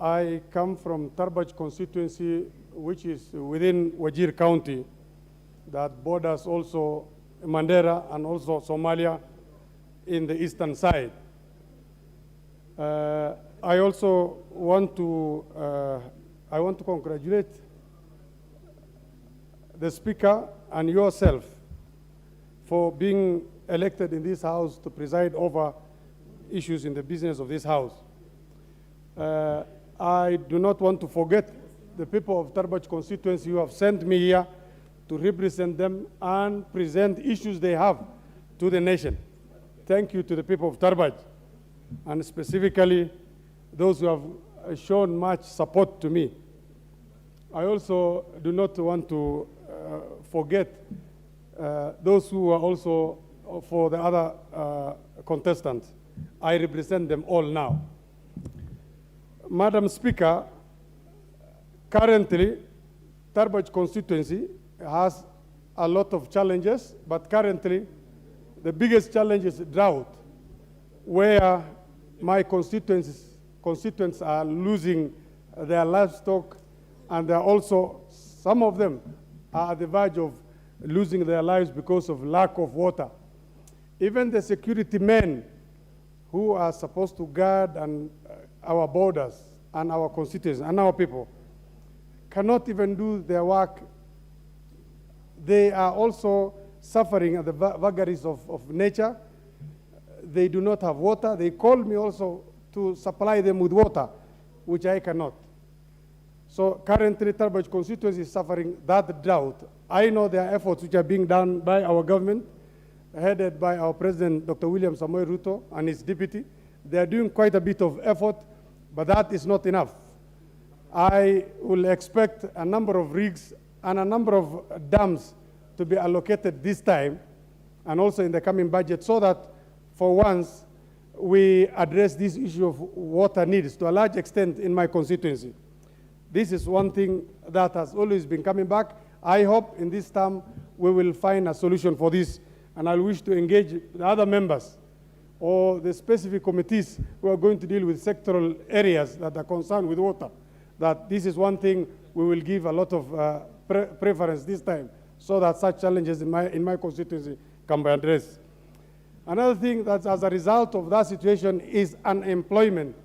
I come from Tarbaj constituency, which is within Wajir County, that borders also Mandera and also Somalia in the eastern side. I also want to congratulate the Speaker and yourself for being elected in this House to preside over issues in the business of this House. I do not want to forget the people of Tarbaj constituency who have sent me here to represent them and present issues they have to the nation. Thank you to the people of Tarbaj, and specifically those who have shown much support to me. I also do not want to forget those who are also for the other contestants. I represent them all now. Madam Speaker, currently, Tarbaj constituency has a lot of challenges, but currently, the biggest challenge is drought, where my constituents are losing their livestock, and there are also, some of them are at the verge of losing their lives because of lack of water. Even the security men who are supposed to guard our borders and our constituents and our people cannot even do their work. They are also suffering at the vagaries of nature. They do not have water. They call me also to supply them with water, which I cannot. So currently, Tarbaj constituency is suffering that drought. I know there are efforts which are being done by our government, headed by our President, Dr. William Samoei Ruto, and his deputy. They are doing quite a bit of effort, but that is not enough. I will expect a number of rigs and a number of dams to be allocated this time, and also in the coming budget, so that for once we address this issue of water needs to a large extent in my constituency. This is one thing that has always been coming back. I hope in this term we will find a solution for this, and I wish to engage the other members or the specific committees who are going to deal with sectoral areas that are concerned with water, that this is one thing we will give a lot of preference this time, so that such challenges in my constituency can be addressed. Another thing that as a result of that situation is unemployment.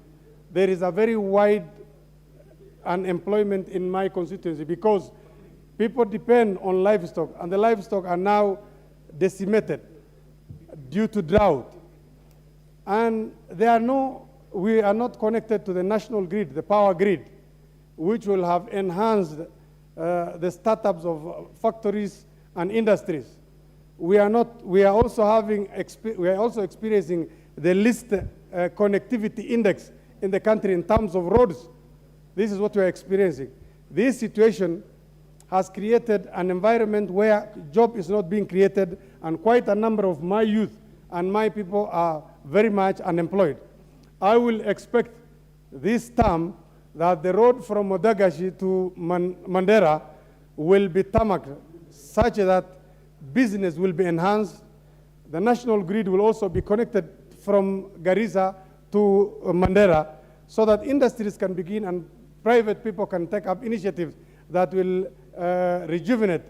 There is a very wide unemployment in my constituency because people depend on livestock, and the livestock are now decimated due to drought. And we are not connected to the national grid, the power grid, which will have enhanced the startups of factories and industries. We are also experiencing the least connectivity index in the country in terms of roads. This is what we are experiencing. This situation has created an environment where job is not being created, and quite a number of my youth and my people are very much unemployed. I will expect this term that the road from Modagashi to Mandera will be tarmacked such that business will be enhanced. The national grid will also be connected from Garissa to Mandera, so that industries can begin and private people can take up initiatives that will rejuvenate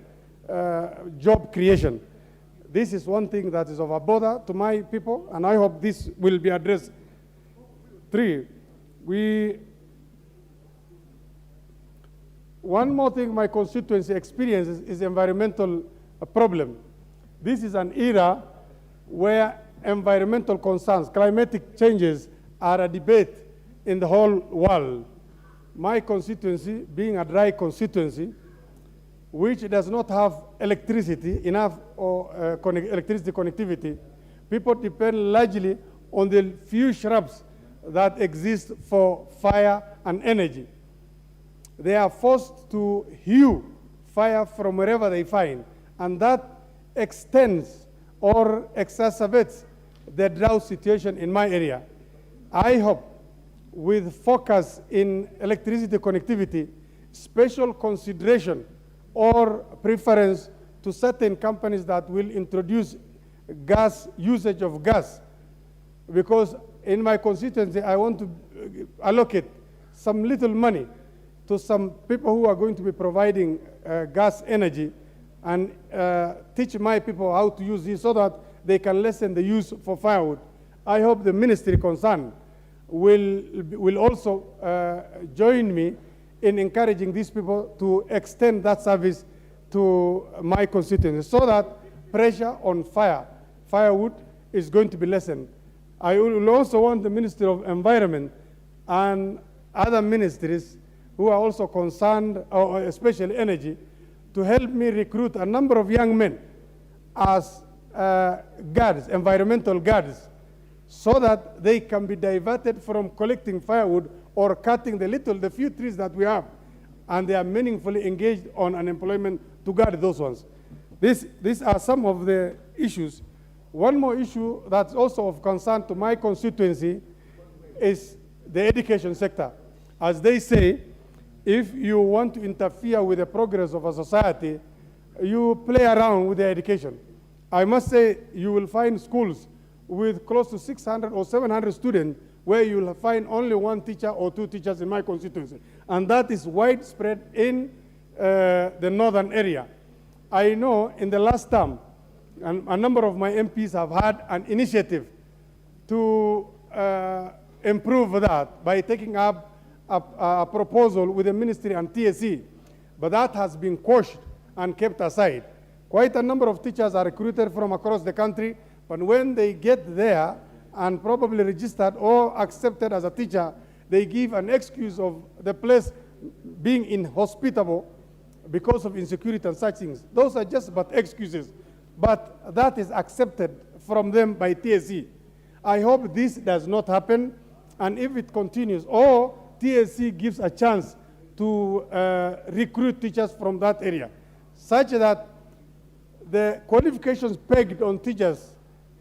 job creation. This is one thing that is of a bother to my people, and I hope this will be addressed. 3, one more thing my constituency experiences is environmental problem. This is an era where environmental concerns, climatic changes are a debate in the whole world. My constituency, being a dry constituency, which does not have electricity enough or electricity connectivity, people depend largely on the few shrubs that exist for fire and energy. They are forced to hew fire from wherever they find, and that extends or exacerbates the drought situation in my area. I hope, with focus in electricity connectivity, special consideration or preference to certain companies that will introduce usage of gas, because in my constituency I want to allocate some little money to some people who are going to be providing gas energy and teach my people how to use this so that they can lessen the use for firewood. I hope the ministry concerned will also join me in encouraging these people to extend that service to my constituency so that pressure on firewood is going to be lessened. I will also want the Ministry of Environment and other ministries who are also concerned, or especially energy, to help me recruit a number of young men as guards, environmental guards, so that they can be diverted from collecting firewood or cutting the few trees that we have, and they are meaningfully engaged on unemployment to guard those ones. These are some of the issues. One more issue that's also of concern to my constituency is the education sector. As they say, if you want to interfere with the progress of a society, you play around with the education. I must say, you will find schools with close to 600 or 700 students where you will find only one teacher or two teachers in my constituency. And that is widespread in the northern area. I know in the last term, a number of my MPs have had an initiative to improve that by taking up a proposal with the ministry and TSC, but that has been quashed and kept aside. Quite a number of teachers are recruited from across the country, but when they get there and probably registered or accepted as a teacher, they give an excuse of the place being inhospitable because of insecurity and such things. Those are just but excuses, but that is accepted from them by TSC. I hope this does not happen, and if it continues, or TSC gives a chance to recruit teachers from that area, such that the qualifications pegged on teachers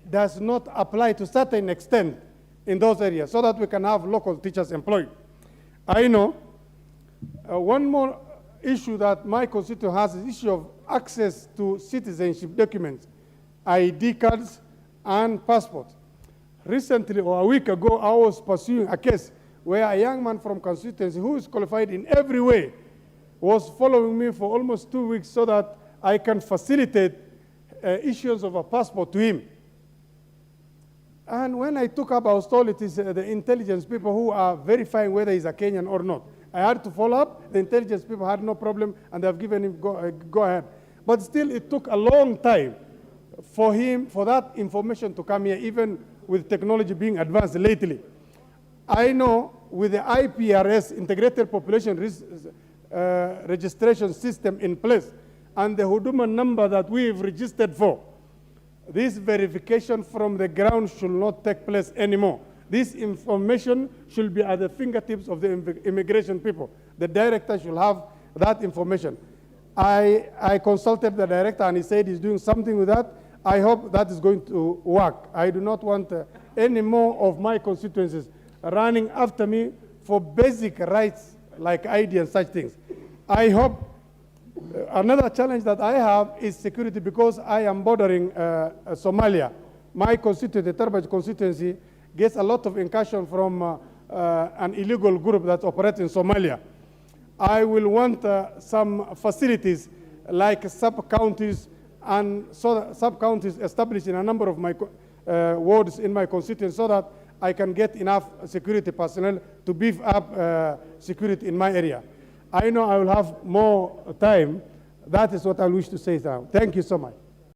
does not apply to a certain extent in those areas, so that we can have local teachers employed. I know one more issue that my constituency has is the issue of access to citizenship documents, ID cards and passports. Recently, or a week ago, I was pursuing a case where a young man from constituency who is qualified in every way was following me for almost 2 weeks so that I can facilitate issuance of a passport to him. And when I took up, I was told it is the intelligence people who are verifying whether he's a Kenyan or not. I had to follow up. The intelligence people had no problem, and they have given him go ahead. But still, it took a long time for that information to come here, even with technology being advanced lately. I know with the IPRS, Integrated Population Registration System in place, and the Huduma number that we've registered for, this verification from the ground should not take place anymore. This information should be at the fingertips of the immigration people. The director should have that information. I consulted the director, and he said he's doing something with that. I hope that is going to work. I do not want any more of my constituencies running after me for basic rights like ID and such things. I hope another challenge that I have is security, because I am bordering Somalia. My constituency, the Tarbaj constituency, gets a lot of incursion from an illegal group that operates in Somalia. I will want some facilities like sub-counties, and so sub-counties established in a number of my wards in my constituency, so that I can get enough security personnel to beef up security in my area. I know I will have more time. That is what I wish to say now. Thank you so much.